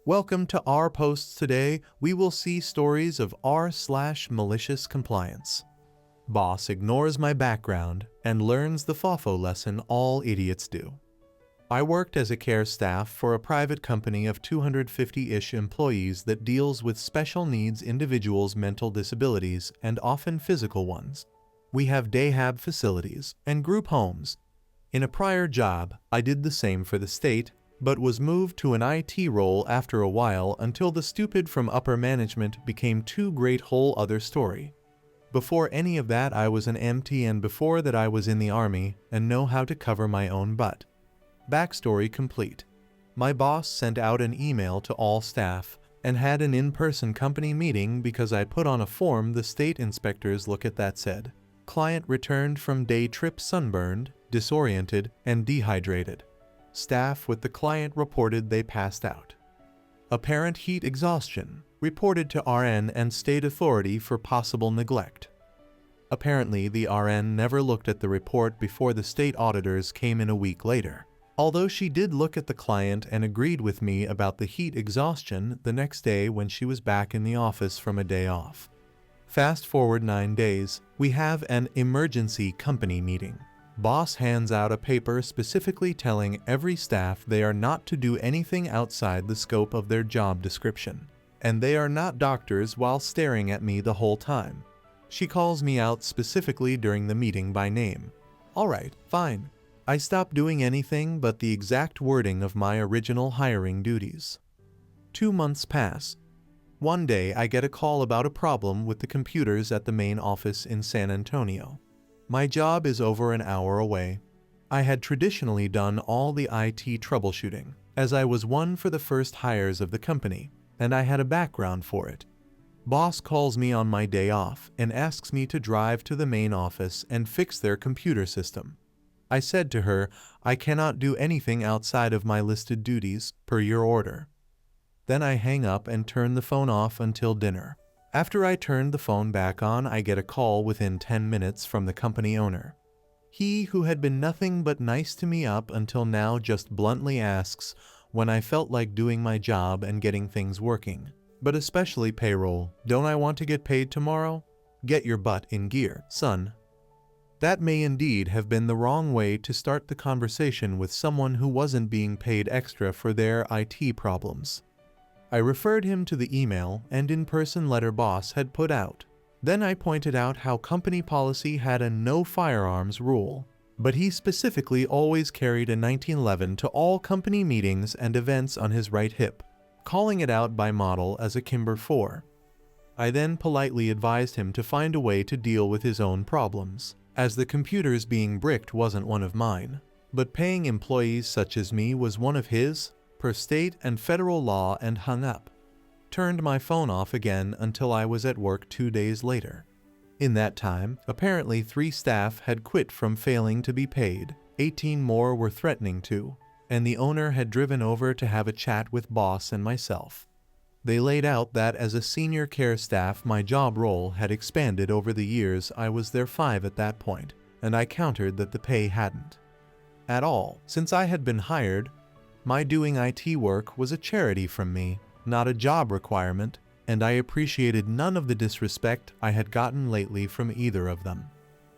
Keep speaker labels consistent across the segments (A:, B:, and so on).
A: Welcome to our posts. Today, we will see stories of r/malicious compliance. Boss ignores my background and learns the FOFO lesson all idiots do. I worked as a care staff for a private company of 250-ish employees that deals with special needs individuals' mental disabilities and often physical ones. We have day-hab facilities and group homes. In a prior job, I did the same for the state, but was moved to an IT role after a while until the stupid from upper management became too great. Whole other story. Before any of that I was an MT, and before that I was in the army and know how to cover my own butt. Backstory complete. My boss sent out an email to all staff and had an in-person company meeting because I put on a form the state inspectors look at that said, "Client returned from day trip sunburned, disoriented, and dehydrated." Staff with the client reported they passed out. Apparent heat exhaustion, reported to RN and state authority for possible neglect. Apparently the RN never looked at the report before the state auditors came in a week later. Although she did look at the client and agreed with me about the heat exhaustion the next day when she was back in the office from a day off. Fast forward 9 days, we have an emergency company meeting. Boss hands out a paper specifically telling every staff they are not to do anything outside the scope of their job description. And they are not doctors, while staring at me the whole time. She calls me out specifically during the meeting by name. Alright, fine. I stop doing anything but the exact wording of my original hiring duties. 2 months pass. One day I get a call about a problem with the computers at the main office in San Antonio. My job is over an hour away. I had traditionally done all the IT troubleshooting, as I was one for the first hires of the company, and I had a background for it. Boss calls me on my day off and asks me to drive to the main office and fix their computer system. I said to her, I cannot do anything outside of my listed duties, per your order. Then I hang up and turn the phone off until dinner. After I turned the phone back on, I get a call within 10 minutes from the company owner. He, who had been nothing but nice to me up until now, just bluntly asks when I felt like doing my job and getting things working. But especially payroll. Don't I want to get paid tomorrow? Get your butt in gear, son. That may indeed have been the wrong way to start the conversation with someone who wasn't being paid extra for their IT problems. I referred him to the email and in-person letter boss had put out. Then I pointed out how company policy had a no firearms rule, but he specifically always carried a 1911 to all company meetings and events on his right hip, calling it out by model as a Kimber 4. I then politely advised him to find a way to deal with his own problems, as the computers being bricked wasn't one of mine, but paying employees such as me was one of his, per state and federal law, and hung up. Turned my phone off again until I was at work 2 days later. In that time, apparently 3 staff had quit from failing to be paid, 18 more were threatening to, and the owner had driven over to have a chat with boss and myself. They laid out that as a senior care staff my job role had expanded over the years. I was there 5 at that point, and I countered that the pay hadn't. At all, since I had been hired. My doing IT work was a charity from me, not a job requirement, and I appreciated none of the disrespect I had gotten lately from either of them.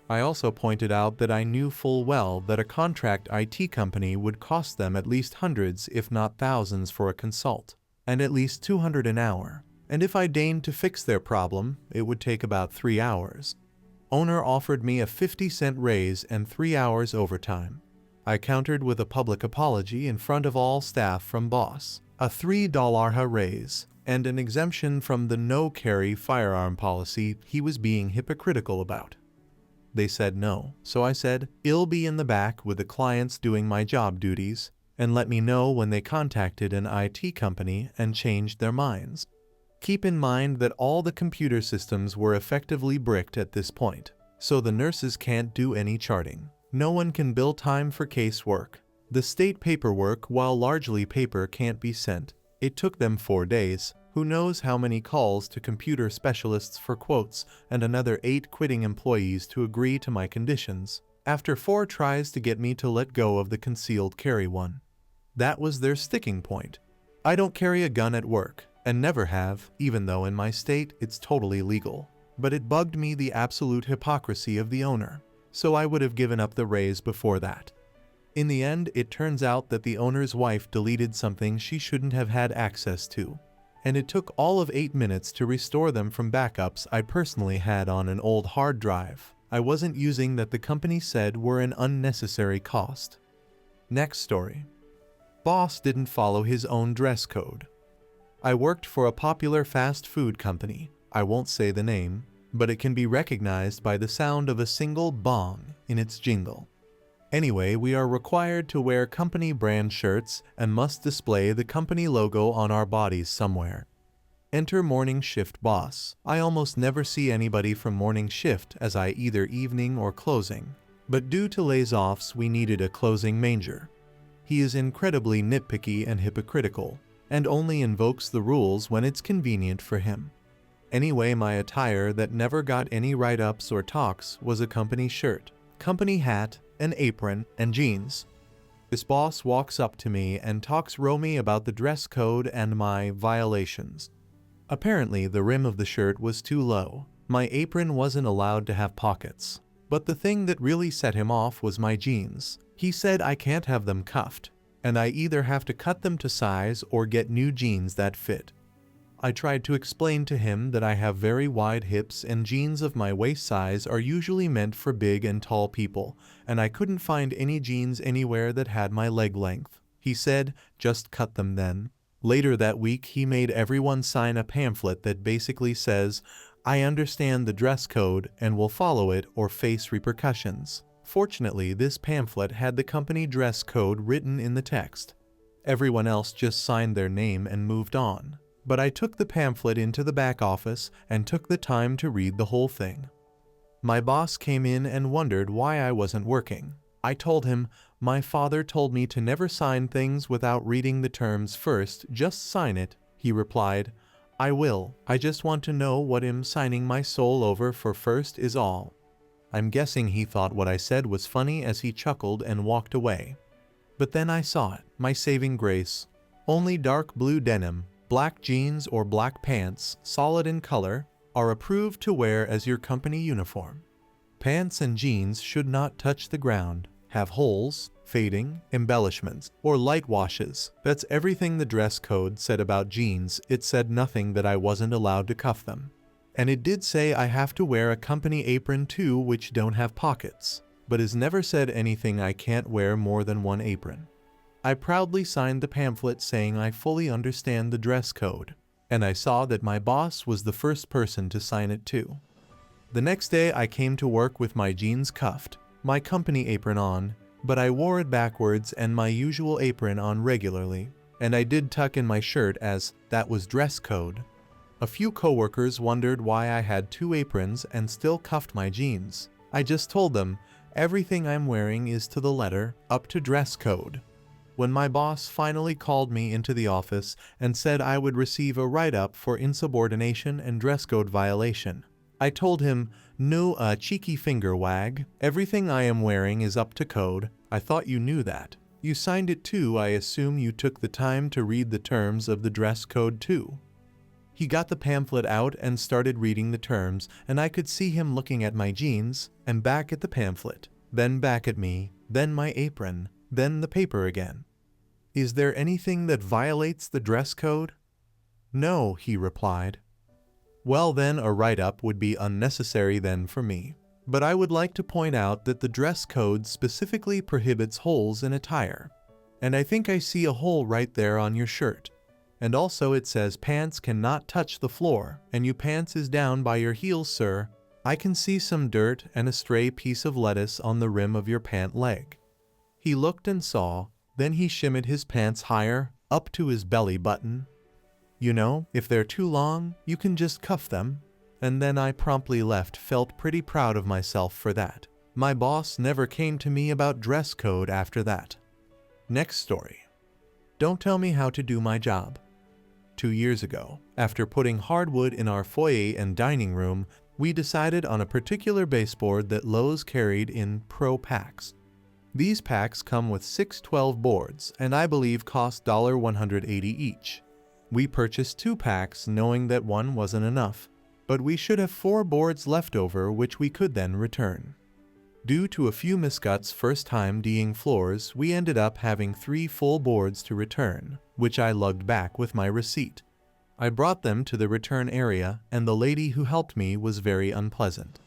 A: I also pointed out that I knew full well that a contract IT company would cost them at least hundreds if not thousands for a consult, and at least $200 an hour, and if I deigned to fix their problem, it would take about 3 hours. Owner offered me a 50-cent raise and 3 hours overtime. I countered with a public apology in front of all staff from boss, a $3 raise, and an exemption from the no-carry firearm policy he was being hypocritical about. They said no, so I said, "I'll be in the back with the clients doing my job duties, and let me know when they contacted an IT company and changed their minds." Keep in mind that all the computer systems were effectively bricked at this point, so the nurses can't do any charting. No one can bill time for casework. The state paperwork, while largely paper, can't be sent. It took them 4 days. Who knows how many calls to computer specialists for quotes, and another 8 quitting employees to agree to my conditions, after 4 tries to get me to let go of the concealed carry one. That was their sticking point. I don't carry a gun at work, and never have, even though in my state it's totally legal. But it bugged me the absolute hypocrisy of the owner, so I would have given up the raise before that. In the end, it turns out that the owner's wife deleted something she shouldn't have had access to, and it took all of 8 minutes to restore them from backups I personally had on an old hard drive I wasn't using that the company said were an unnecessary cost. Next story. Boss didn't follow his own dress code. I worked for a popular fast food company. I won't say the name, but it can be recognized by the sound of a single bong in its jingle. Anyway, we are required to wear company brand shirts and must display the company logo on our bodies somewhere. Enter morning shift boss. I almost never see anybody from morning shift as I either evening or closing, but due to lays-offs we needed a closing manger. He is incredibly nitpicky and hypocritical, and only invokes the rules when it's convenient for him. Anyway, my attire that never got any write-ups or talks was a company shirt, company hat, an apron, and jeans. This boss walks up to me and talks Romy about the dress code and my violations. Apparently, the rim of the shirt was too low. My apron wasn't allowed to have pockets. But the thing that really set him off was my jeans. He said I can't have them cuffed, and I either have to cut them to size or get new jeans that fit. I tried to explain to him that I have very wide hips and jeans of my waist size are usually meant for big and tall people, and I couldn't find any jeans anywhere that had my leg length. He said, just cut them then. Later that week, he made everyone sign a pamphlet that basically says, I understand the dress code and will follow it or face repercussions. Fortunately, this pamphlet had the company dress code written in the text. Everyone else just signed their name and moved on. But I took the pamphlet into the back office and took the time to read the whole thing. My boss came in and wondered why I wasn't working. I told him, my father told me to never sign things without reading the terms first, just sign it. He replied, I will. I just want to know what I'm signing my soul over for first is all. I'm guessing he thought what I said was funny as he chuckled and walked away. But then I saw it, my saving grace. Only dark blue denim, black jeans or black pants, solid in color, are approved to wear as your company uniform. Pants and jeans should not touch the ground, have holes, fading, embellishments, or light washes. That's everything the dress code said about jeans. It said nothing that I wasn't allowed to cuff them. And it did say I have to wear a company apron too, which don't have pockets, but has never said anything I can't wear more than one apron. I proudly signed the pamphlet saying I fully understand the dress code, and I saw that my boss was the first person to sign it too. The next day I came to work with my jeans cuffed, my company apron on, but I wore it backwards and my usual apron on regularly, and I did tuck in my shirt as that was dress code. A few coworkers wondered why I had 2 aprons and still cuffed my jeans. I just told them, everything I'm wearing is to the letter, up to dress code. When my boss finally called me into the office and said I would receive a write-up for insubordination and dress code violation, I told him, no, a cheeky finger wag. Everything I am wearing is up to code. I thought you knew that. You signed it too. I assume you took the time to read the terms of the dress code too. He got the pamphlet out and started reading the terms, and I could see him looking at my jeans, and back at the pamphlet, then back at me, then my apron, then the paper again. Is there anything that violates the dress code? No, he replied. Well then, a write-up would be unnecessary then for me. But I would like to point out that the dress code specifically prohibits holes in attire. And I think I see a hole right there on your shirt. And also it says pants cannot touch the floor, and you pants is down by your heels, sir. I can see some dirt and a stray piece of lettuce on the rim of your pant leg. He looked and saw, then he shimmied his pants higher, up to his belly button. You know, if they're too long, you can just cuff them. And then I promptly left, felt pretty proud of myself for that. My boss never came to me about dress code after that. Next story. Don't tell me how to do my job. 2 years ago, after putting hardwood in our foyer and dining room, we decided on a particular baseboard that Lowe's carried in pro packs. These packs come with 6 12 boards and I believe cost $180 each. We purchased 2 packs knowing that one wasn't enough, but we should have 4 boards left over which we could then return. Due to a few miscuts first time D'ing floors, we ended up having 3 full boards to return, which I lugged back with my receipt. I brought them to the return area and the lady who helped me was very unpleasant.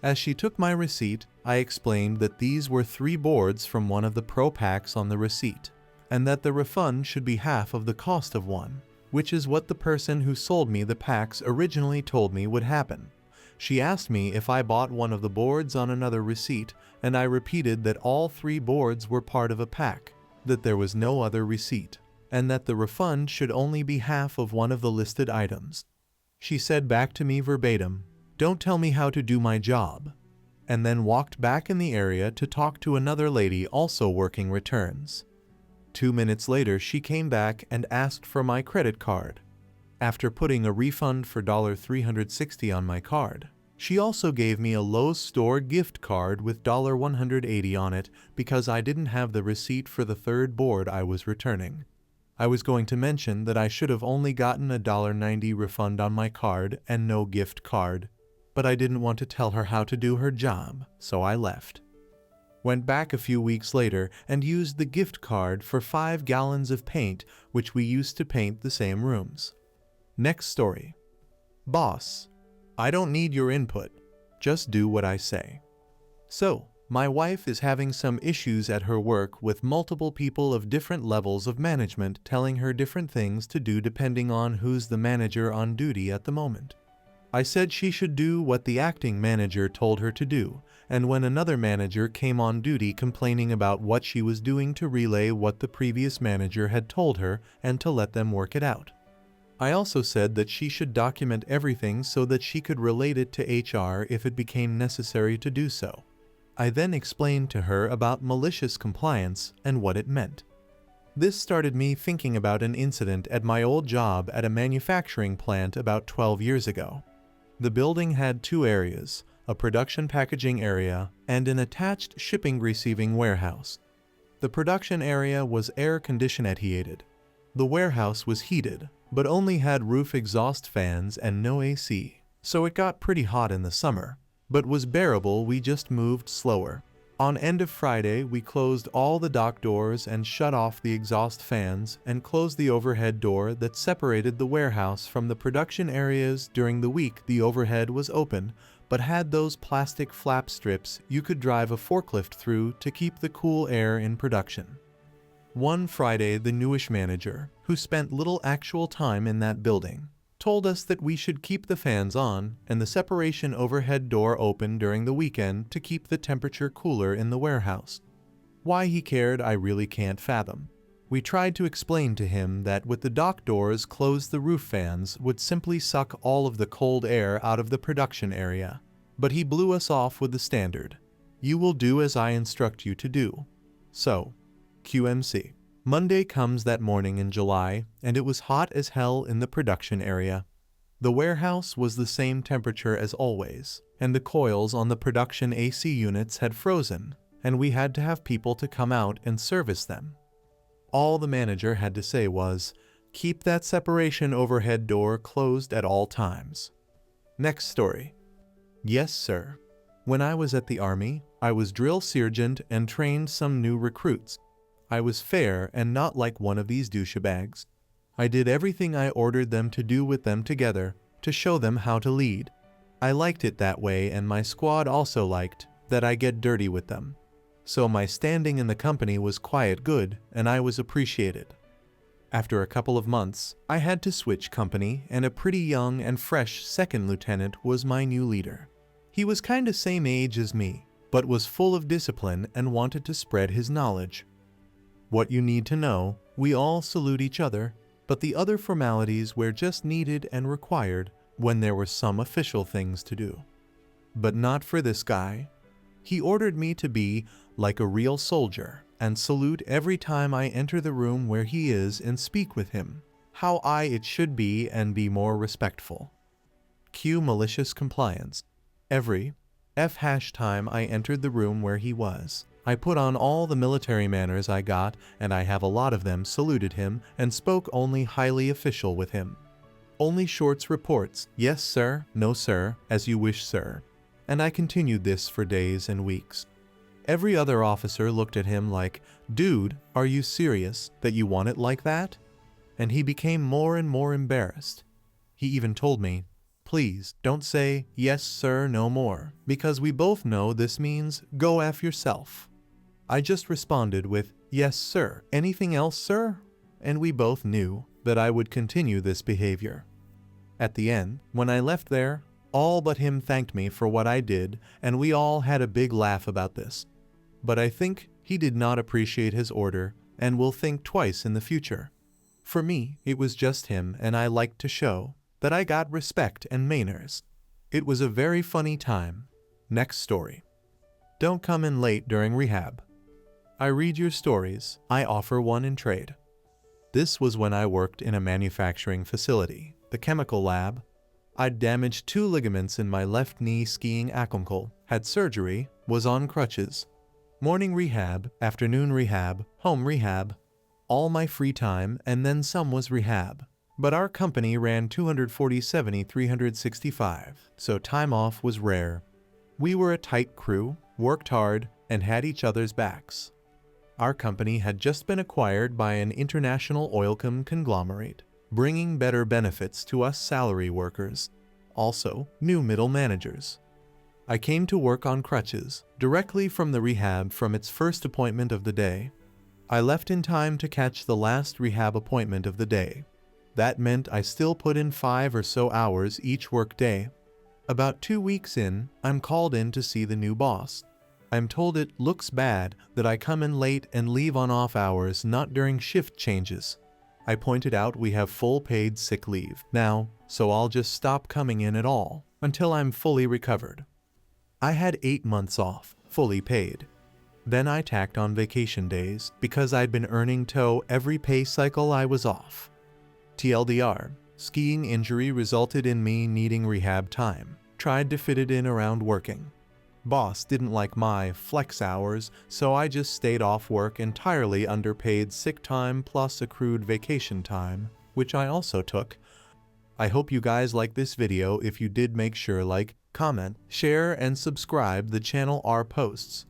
A: As she took my receipt, I explained that these were 3 boards from one of the pro packs on the receipt, and that the refund should be half of the cost of one, which is what the person who sold me the packs originally told me would happen. She asked me if I bought one of the boards on another receipt, and I repeated that all 3 boards were part of a pack, that there was no other receipt, and that the refund should only be half of one of the listed items. She said back to me verbatim, "Don't tell me how to do my job," and then walked back in the area to talk to another lady also working returns. 2 minutes later she came back and asked for my credit card. After putting a refund for $360 on my card, she also gave me a Lowe store gift card with $180 on it because I didn't have the receipt for the 3rd board I was returning. I was going to mention that I should have only gotten a $90 refund on my card and no gift card, but I didn't want to tell her how to do her job, so I left. Went back a few weeks later and used the gift card for 5 gallons of paint which we used to paint the same rooms. Next story. Boss, I don't need your input. Just do what I say. So, my wife is having some issues at her work with multiple people of different levels of management telling her different things to do depending on who's the manager on duty at the moment. I said she should do what the acting manager told her to do, and when another manager came on duty complaining about what she was doing to relay what the previous manager had told her and to let them work it out. I also said that she should document everything so that she could relate it to HR if it became necessary to do so. I then explained to her about malicious compliance and what it meant. This started me thinking about an incident at my old job at a manufacturing plant about 12 years ago. The building had 2 areas, a production packaging area and an attached shipping receiving warehouse. The production area was air-conditioned heated. The warehouse was heated, but only had roof exhaust fans and no AC, so it got pretty hot in the summer, but was bearable. We just moved slower. On end of Friday, we closed all the dock doors and shut off the exhaust fans and closed the overhead door that separated the warehouse from the production areas. During the week, the overhead was open, but had those plastic flap strips you could drive a forklift through to keep the cool air in production. One Friday, the newish manager, who spent little actual time in that building, told us that we should keep the fans on and the separation overhead door open during the weekend to keep the temperature cooler in the warehouse. Why he cared, I really can't fathom. We tried to explain to him that with the dock doors closed, the roof fans would simply suck all of the cold air out of the production area, but he blew us off with the standard, "You will do as I instruct you to do." So, QMC. Monday comes that morning in July, and it was hot as hell in the production area. The warehouse was the same temperature as always, and the coils on the production AC units had frozen, and we had to have people to come out and service them. All the manager had to say was, "Keep that separation overhead door closed at all times." Next story. Yes, sir. When I was at the Army, I was drill sergeant and trained some new recruits. I was fair and not like one of these douchebags. I did everything I ordered them to do with them together to show them how to lead. I liked it that way, and my squad also liked that I get dirty with them. So my standing in the company was quite good, and I was appreciated. After a couple of months, I had to switch company, and a pretty young and fresh second lieutenant was my new leader. He was kinda same age as me, but was full of discipline and wanted to spread his knowledge. What you need to know, we all salute each other, but the other formalities were just needed and required when there were some official things to do. But not for this guy. He ordered me to be like a real soldier and salute every time I enter the room where he is and speak with him, how it should be, and be more respectful. Cue malicious compliance. Every time I entered the room where he was, I put on all the military manners I got, and I have a lot of them, saluted him, and spoke only highly official with him. Only short reports, yes sir, no sir, as you wish sir. And I continued this for days and weeks. Every other officer looked at him like, dude, are you serious that you want it like that? And he became more and more embarrassed. He even told me, please don't say yes sir no more, because we both know this means go F yourself. I just responded with, yes sir, anything else sir? And we both knew that I would continue this behavior. At the end, when I left there, all but him thanked me for what I did, and we all had a big laugh about this. But I think he did not appreciate his order and will think twice in the future. For me, it was just him, and I liked to show that I got respect and manners. It was a very funny time. Next story. Don't come in late during rehab. I read your stories. I offer one in trade. This was when I worked in a manufacturing facility, the chemical lab. I'd damaged 2 ligaments in my left knee skiing ankle, had surgery, was on crutches. Morning rehab, afternoon rehab, home rehab. All my free time, and then some was rehab. But our company ran 365, so time off was rare. We were a tight crew, worked hard, and had each other's backs. Our company had just been acquired by an international oilcom conglomerate, bringing better benefits to us salary workers, also new middle managers. I came to work on crutches, directly from the rehab from its first appointment of the day. I left in time to catch the last rehab appointment of the day. That meant I still put in 5 or so hours each work day. About 2 weeks in, I'm called in to see the new boss. I'm told it looks bad that I come in late and leave on off hours, not during shift changes. I pointed out we have full paid sick leave now, so I'll just stop coming in at all until I'm fully recovered. I had 8 months off, fully paid. Then I tacked on vacation days because I'd been earning toe every pay cycle I was off. TLDR, skiing injury resulted in me needing rehab time. Tried to fit it in around working. Boss didn't like my flex hours, so I just stayed off work entirely underpaid sick time plus accrued vacation time, which I also took. I hope you guys like this video. If you did, make sure like, comment, share, and subscribe the channel. Our posts